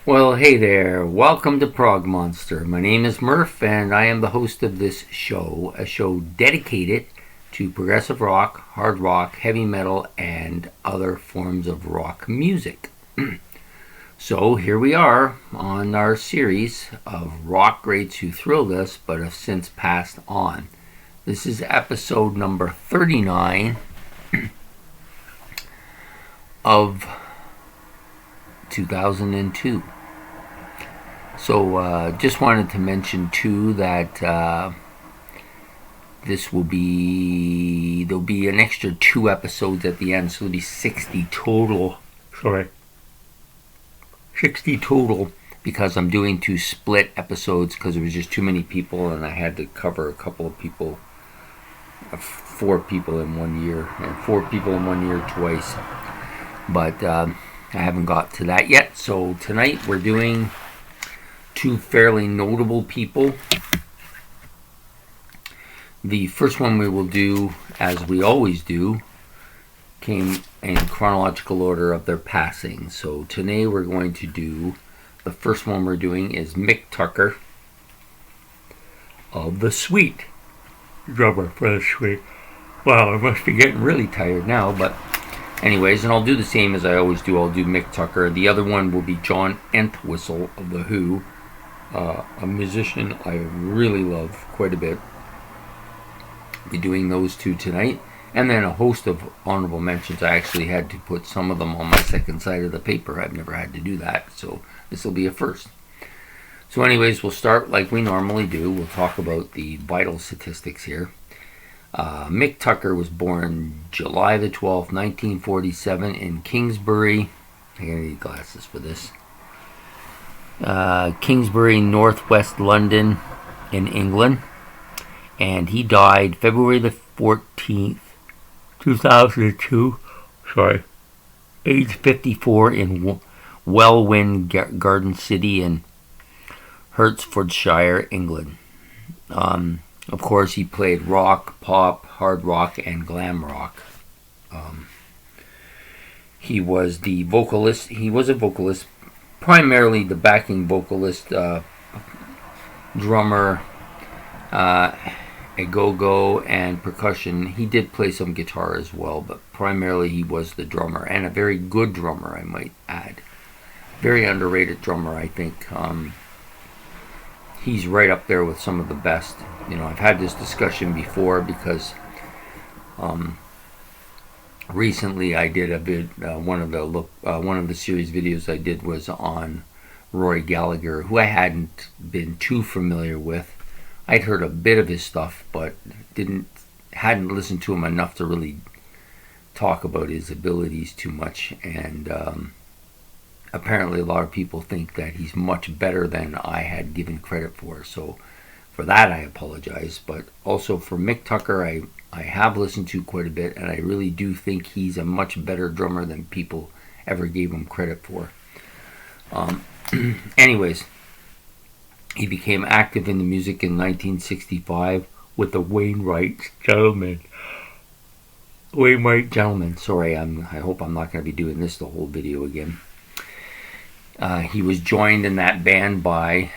Well, hey there. Welcome to Prog Monster. My name is Murph, and I am the host of this show, a show dedicated to progressive rock, hard rock, heavy metal, and other forms of rock music. So here we are on our series of rock greats who thrilled us but have since passed on. This is episode number 39 of 2002. So just wanted to mention too that there'll be an extra 2 episodes at the end, so there'll be 60 total. 60 total, because I'm doing 2 split episodes because there was just too many people and I had to cover a couple of people, 4 people in 1 year, and 4 people in 1 year twice. But I haven't got to that yet. So tonight we're doing 2 fairly notable people. The first one we will do, as we always do, came in chronological order of their passing. So today we're going to do, the first one we're doing is Mick Tucker of the Sweet. Drummer for the Sweet. Wow, I must be getting really tired now, but anyways, and I'll do the same as I always do. I'll do Mick Tucker. The other one will be John Entwistle of The Who, a musician I really love quite a bit. I'll be doing those 2 tonight. And then a host of honorable mentions. I actually had to put some of them on my second side of the paper. I've never had to do that, so this will be a first. So anyways, we'll start like we normally do. We'll talk about the vital statistics here. Mick Tucker was born July the 12th, 1947 in Kingsbury. I'm going to need glasses for this. Kingsbury, northwest London in England. And he died February the 14th, 2002. Age 54 in Welwyn Garden City in Hertfordshire, England. Of course, he played rock, pop, hard rock, and glam rock. He was the vocalist. He was a vocalist, primarily the backing vocalist, drummer, a go-go, and percussion. He did play some guitar as well, but primarily he was the drummer, and a very good drummer, I might add. Very underrated drummer, I think. He's right up there with some of the best. You know, I've had this discussion before because recently I did one of the series videos I did was on Roy Gallagher, who I hadn't been too familiar with. I'd heard a bit of his stuff, but hadn't listened to him enough to really talk about his abilities too much. And apparently a lot of people think that he's much better than I had given credit for. So for that I apologize. But also for Mick Tucker, I have listened to quite a bit, and I really do think he's a much better drummer than people ever gave him credit for. Anyways, he became active in the music in 1965 with the Wainwright Gentlemen. Sorry, I hope I'm not going to be doing this the whole video again. He was joined in that band by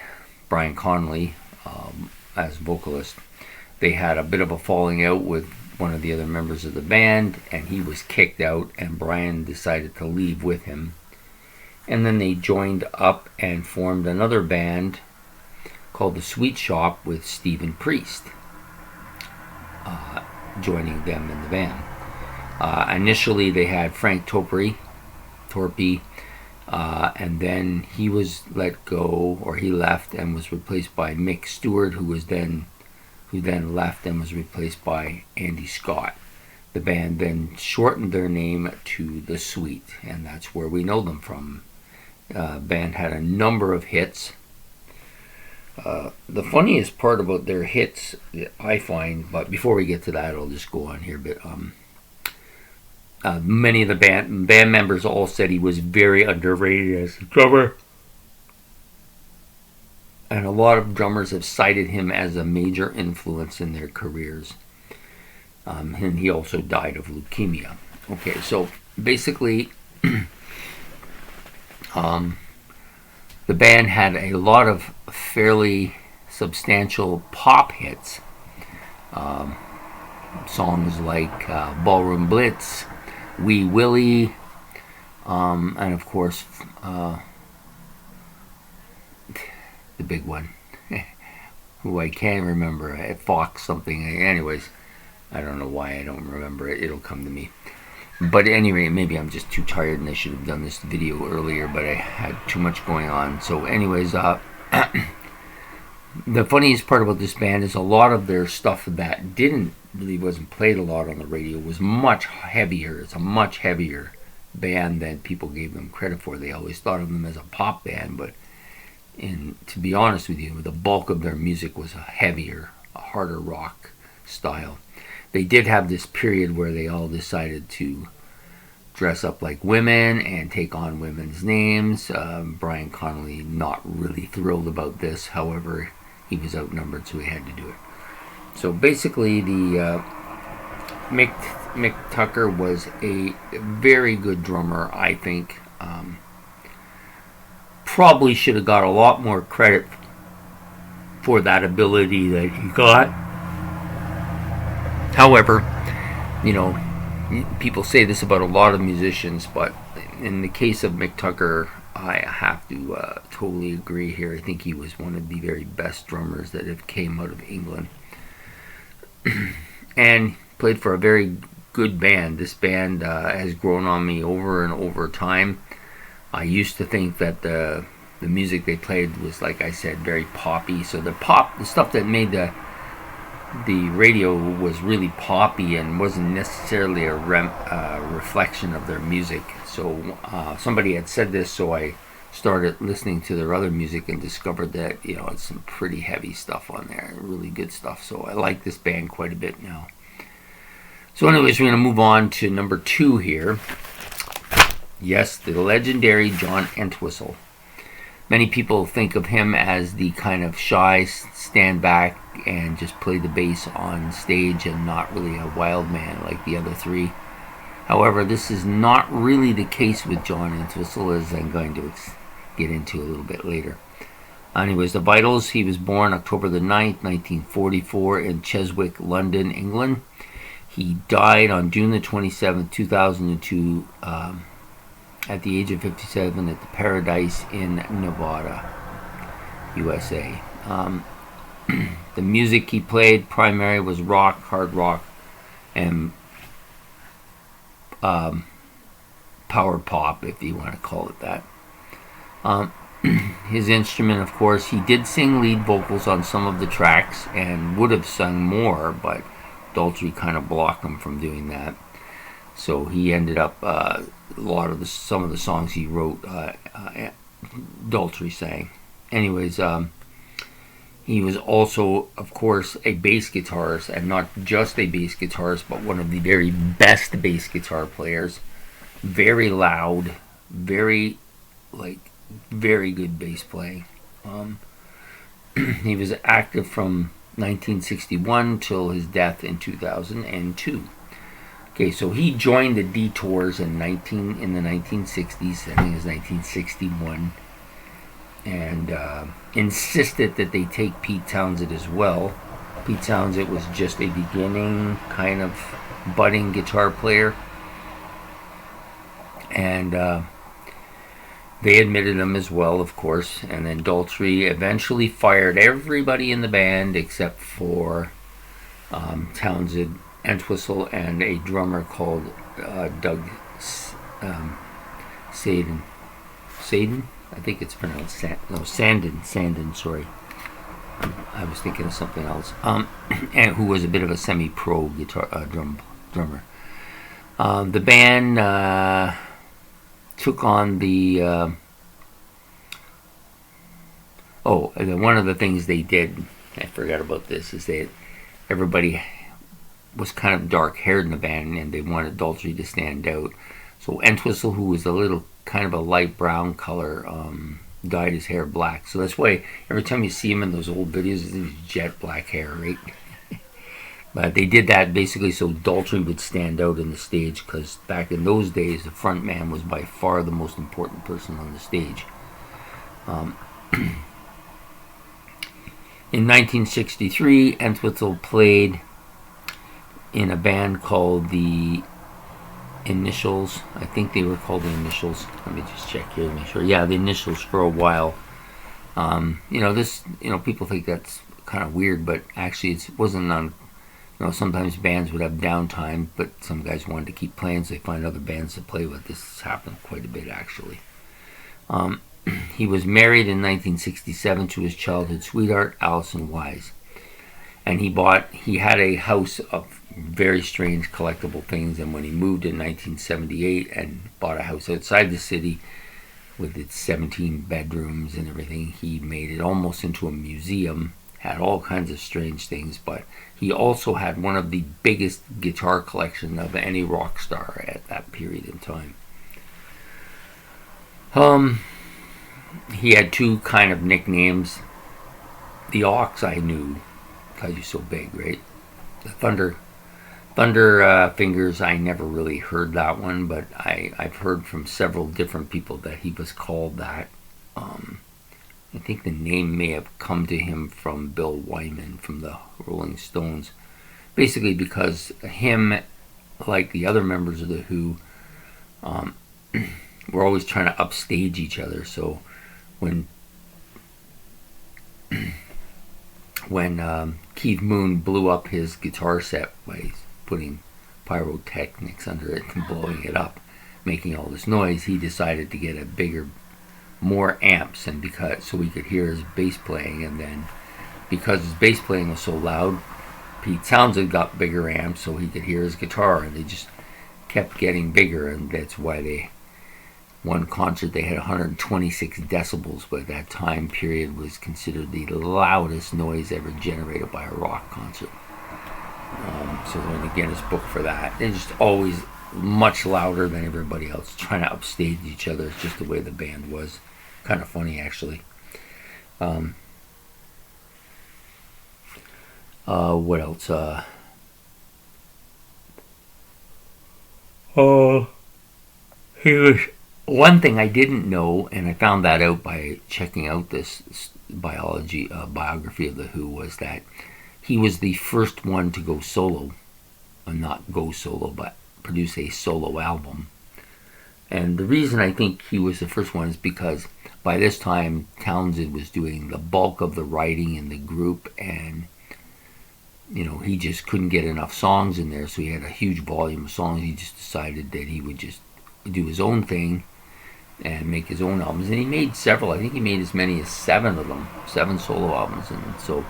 Brian Connolly as vocalist. They had a bit of a falling out with one of the other members of the band, and he was kicked out, and Brian decided to leave with him. And then they joined up and formed another band called The Sweet Shop with Stephen Priest joining them in the band. Initially they had Frank Torpey, and then he was let go, or he left and was replaced by Mick Stewart, who then left and was replaced by Andy Scott. The band then shortened their name to The Sweet, and that's where we know them from. Band had a number of hits. The funniest part about their hits, I find, but before we get to that, I'll just go on here. But many of the band members all said he was very underrated as a drummer, and a lot of drummers have cited him as a major influence in their careers. And he also died of leukemia. Okay, so basically, The band had a lot of fairly substantial pop hits. Songs like Ballroom Blitz, Wee Willie, and of course the big one, who I can't remember, Fox something. Anyways, I don't know why I don't remember it. It'll come to me. But anyway, maybe I'm just too tired and I should have done this video earlier, but I had too much going on. So anyways, the funniest part about this band is a lot of their stuff that wasn't played a lot on the radio was much heavier. It's a much heavier band than people gave them credit for. They always thought of them as a pop band, but to be honest with you, the bulk of their music was a heavier, a harder rock style. They did have this period where they all decided to dress up like women and take on women's names. Brian Connolly not really thrilled about this. However, he was outnumbered, so he had to do it. So basically, the Mick Tucker was a very good drummer, I think. Probably should have got a lot more credit for that ability that he got. However, people say this about a lot of musicians, but in the case of Mick Tucker, I have to totally agree here. I think he was one of the very best drummers that have came out of England. And played for a very good band. This band has grown on me over and over time. I used to think that the music they played was, like I said, very poppy. So the stuff that made the radio was really poppy and wasn't necessarily a reflection of their music. So somebody had said this, so I started listening to their other music and discovered that it's some pretty heavy stuff on there, really good stuff. So I like this band quite a bit now. So anyways, we're going to move on to number 2 here. Yes, the legendary John Entwistle. Many people think of him as the kind of shy, stand back and just play the bass on stage and not really a wild man like the other 3. However, this is not really the case with John Entwistle, as I'm going to get into a little bit later. Anyways, the vitals: he was born October the 9th, 1944 in Chiswick, London, England. He died on June the 27th, 2002, at the age of 57 at the Paradise in Nevada, USA. The music he played primarily was rock, hard rock, and power pop, if you want to call it that. His instrument, of course, he did sing lead vocals on some of the tracks and would have sung more, but Daltrey kind of blocked him from doing that. So he ended up some of the songs he wrote, Daltrey sang. Anyways, he was also, of course, a bass guitarist, and not just a bass guitarist, but one of the very best bass guitar players. Very loud, very good bass playing. He was active from 1961 till his death in 2002. Okay, so he joined the Detours in the 1960s. I think it was 1961, and insisted that they take Pete Townshend as well. Pete Townshend was just a beginning kind of budding guitar player, and they admitted him as well, of course. And then Daltrey eventually fired everybody in the band except for Townshend, Entwistle, and a drummer called Doug Sadin. Sadin? I think it's pronounced Sandin, sorry. I was thinking of something else. And who was a bit of a semi-pro guitar drummer. The band took on the one of the things they did, I forgot about this, is that everybody was kind of dark-haired in the band, and they wanted Daltrey to stand out. So Entwistle, who was a little kind of a light brown color, dyed his hair black. So that's why every time you see him in those old videos, it's jet black hair, right? But they did that basically so Daltrey would stand out in the stage, because back in those days, the front man was by far the most important person on the stage. Um, in 1963, Entwistle played in a band called the Initials. I think they were called the Initials. Let me just check here to make sure. Yeah, the Initials for a while. People think that's kind of weird, but actually it wasn't on. Sometimes bands would have downtime, but some guys wanted to keep playing, so they find other bands to play with. This has happened quite a bit, actually. He was married in 1967 to his childhood sweetheart, Allison Wise. And he had a house of very strange collectible things, and when he moved in 1978 and bought a house outside the city with its 17 bedrooms and everything, he made it almost into a museum, had all kinds of strange things, but he also had one of the biggest guitar collections of any rock star at that period in time. He had two kind of nicknames. The Ox I knew, because he's so big, right? The Thunder Fingers, I never really heard that one, but I've heard from several different people that he was called that. I think the name may have come to him from Bill Wyman from the Rolling Stones. Basically because him, like the other members of the Who, were always trying to upstage each other. So when Keith Moon blew up his guitar set by putting pyrotechnics under it and blowing it up, making all this noise, he decided to get a bigger, more amps, and so he could hear his bass playing. And then because his bass playing was so loud, Pete Townsend got bigger amps so he could hear his guitar, and they just kept getting bigger. And that's why one concert they had 126 decibels, but that time period was considered the loudest noise ever generated by a rock concert. So in the Guinness Book for that, they're just always much louder than everybody else, trying to upstage each other. It's just the way the band was. Kind of funny, actually. What else? He was one thing I didn't know, and I found that out by checking out this biography of the Who, was that he was the first one to go solo, or not go solo, but produce a solo album. And the reason I think he was the first one is because by this time Townsend was doing the bulk of the writing in the group, and he just couldn't get enough songs in there, so he had a huge volume of songs. He just decided that he would just do his own thing and make his own albums, and he made several. I think he made as many as 7 of them, 7 solo albums. And so,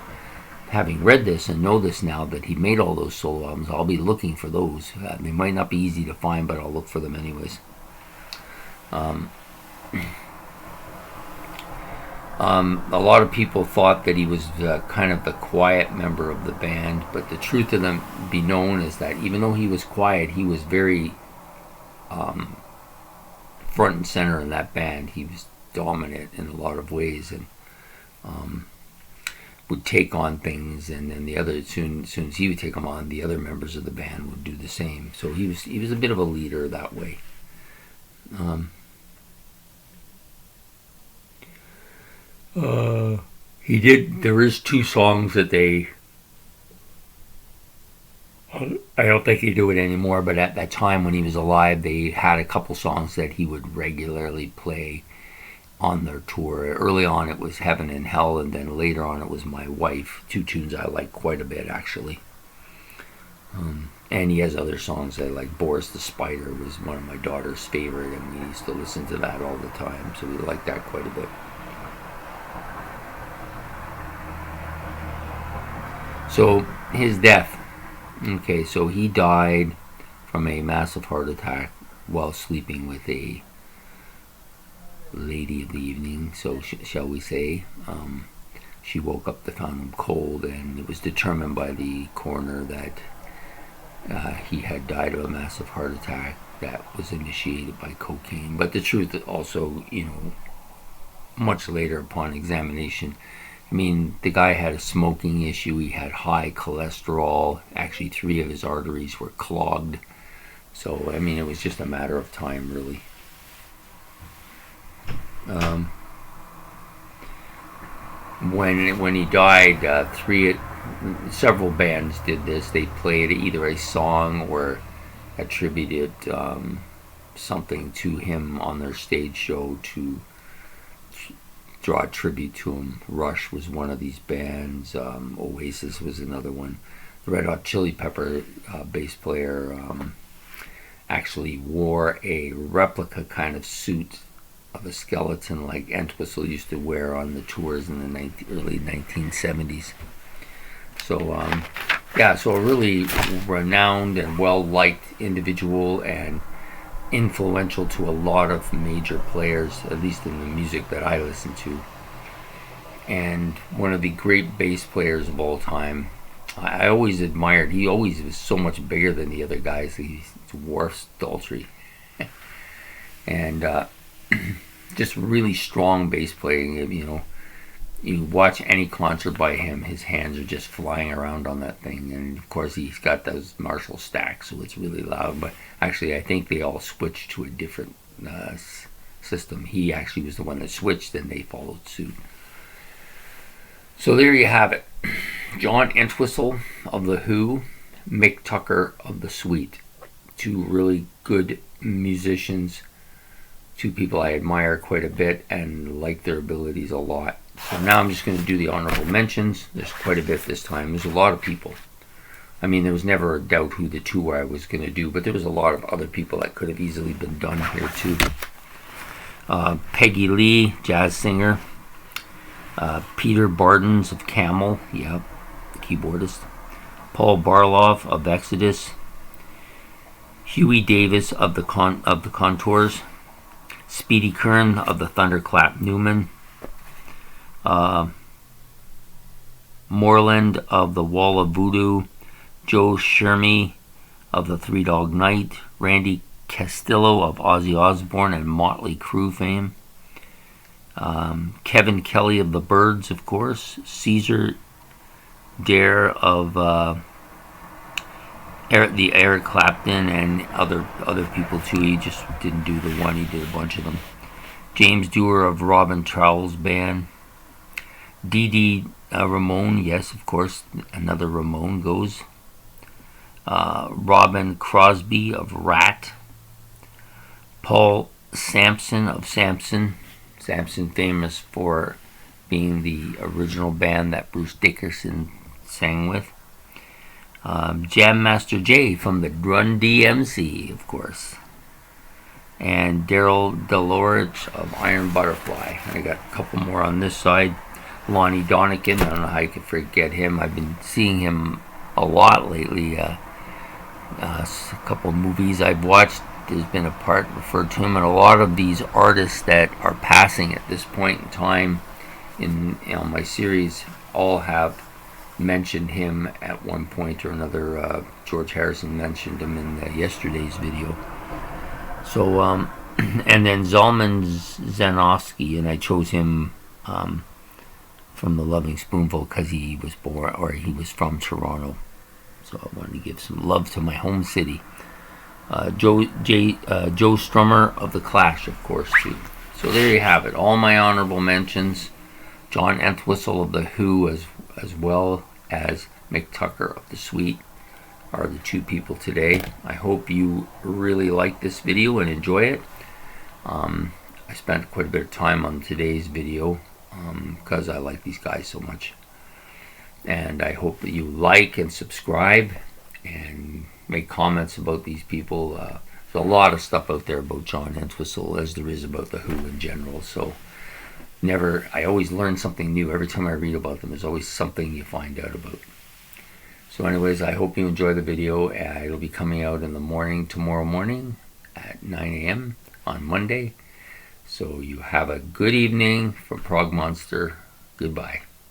having read this and know this now that he made all those solo albums, I'll be looking for those. They might not be easy to find, but I'll look for them anyways. A lot of people thought that he was kind of the quiet member of the band, but the truth of them be known is that even though he was quiet, he was very front and center in that band. He was dominant in a lot of ways, and would take on things, and then as soon as he would take them on, the other members of the band would do the same. So he was a bit of a leader that way. There is 2 songs that I don't think he do it anymore, but at that time when he was alive, they had a couple songs that he would regularly play on their tour. Early on it was Heaven and Hell, and then later on it was My Wife. 2 tunes I like quite a bit, actually. And he has other songs I like. Boris the Spider was one of my daughter's favorite, and we used to listen to that all the time, so we liked that quite a bit. So his death. Okay, so he died from a massive heart attack while sleeping with a lady of the evening, so shall we say. She woke up to find him cold, and it was determined by the coroner that he had died of a massive heart attack that was initiated by cocaine. But the truth also, much later upon examination, the guy had a smoking issue. He had high cholesterol. Actually, 3 of his arteries were clogged. So, it was just a matter of time, really. when he died, several bands did this. They played either a song or attributed something to him on their stage show to draw a tribute to him. Rush was one of these bands. Oasis was another one. The Red Hot Chili Pepper bass player actually wore a replica kind of suit of a skeleton like Entwistle used to wear on the tours in the early 1970s. So, so a really renowned and well-liked individual and influential to a lot of major players, at least in the music that I listen to. And one of the great bass players of all time. I always admired, he always was so much bigger than the other guys. He dwarfs Daltrey. And just really strong bass playing. You know, you watch any concert by him, his hands are just flying around on that thing. And of course he's got those Marshall stacks, so it's really loud. But actually I think they all switched to a different system. He actually was the one that switched, and they followed suit. So there you have it. John Entwistle of The Who, Mick Tucker of The Sweet. Two really good musicians. Two people I admire quite a bit and like their abilities a lot. So now I'm just going to do the honorable mentions. There's quite a bit this time. There's a lot of people. I mean, there was never a doubt who the two I was going to do, but there was a lot of other people that could have easily been done here too. Peggy Lee, jazz singer. Peter Bardens of Camel, the keyboardist. Paul Barloff of Exodus. Huey Davis of the Contours. Speedy Kern of the Thunderclap Newman. Moreland of the Wall of Voodoo. Joe Shermy of the Three Dog Night. Randy Castillo of Ozzy Osbourne and Motley Crue fame. Kevin Kelly of the Byrds, of course. Caesar Dare of the Eric Clapton and other people too. He just didn't do the one, he did a bunch of them. James Dewar of Robin Charles Band. Dee Dee Ramone, yes, of course, another Ramone goes. Robin Crosby of Rat. Paul Sampson of Samson. Samson famous for being the original band that Bruce Dickinson sang with. Jam Master Jay from the Run DMC, of course. And Daryl Delorich of Iron Butterfly. I got a couple more on this side. Lonnie Donegan, I don't know how you could forget him. I've been seeing him a lot lately. A couple of movies I've watched, there's been a part referred to him, and a lot of these artists that are passing at this point in time in my series all have mentioned him at one point or another. George Harrison mentioned him in yesterday's video. So, and then Zalman Zanovsky, and I chose him from The Loving Spoonful because he was born, or he was from Toronto. So I wanted to give some love to my home city. Joe Strummer of The Clash, of course, too. So there you have it. All my honorable mentions. John Entwistle of The Who, as well as Mick Tucker of The Sweet, are the two people today. I hope you really like this video and enjoy it. I spent quite a bit of time on today's video because I like these guys so much. And I hope that you like and subscribe and make comments about these people. There's a lot of stuff out there about John Entwistle, as there is about The Who in general. So I always learn something new. Every time I read about them, there's always something you find out about. So anyways, I hope you enjoy the video. It'll be coming out in the morning, tomorrow morning at 9 a.m. on Monday. So you have a good evening from Prog Monster. Goodbye.